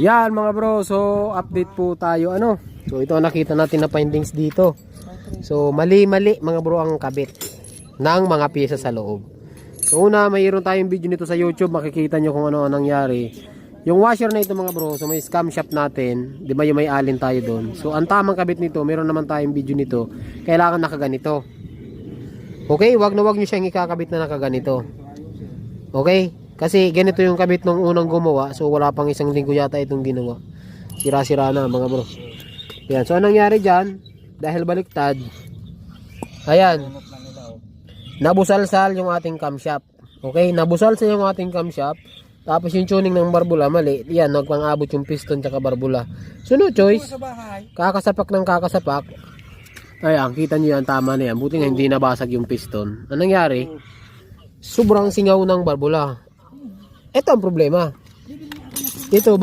Yan mga bro, so update po tayo ano. So ito nakita natin na findings dito. So mali-mali mga bro ang kabit ng mga pyesa sa loob. So una, mayroon tayong video nito sa YouTube, makikita nyo kung ano ang nangyari. Yung washer na ito mga bro, so may scam shop natin, di ba yung may alin tayo doon. So ang tamang kabit nito, meron naman tayong video nito, kailangan nakaganito. Okay, wag nyo siyang ikakabit na nakaganito. Okay? Kasi ganito yung kabit nung unang gumawa. So wala pang isang linggo yata itong ginawa. Sira-sira na mga bro. Yan. So anong nangyari dyan? Dahil baliktad. Ayan. Nabusalsal yung ating camshaft. Okay? Nabusalsal yung ating camshaft. Tapos yung tuning ng barbula mali. Yan. Nagpang-abot yung piston tsaka barbula. So no choice. Kakasapak ng kakasapak. Ayan. Kita nyo yan. Tama na yan. Buti nga hindi nabasag yung piston. Anong nangyari? Sobrang singaw ng barbula. Ito ang problema. Ito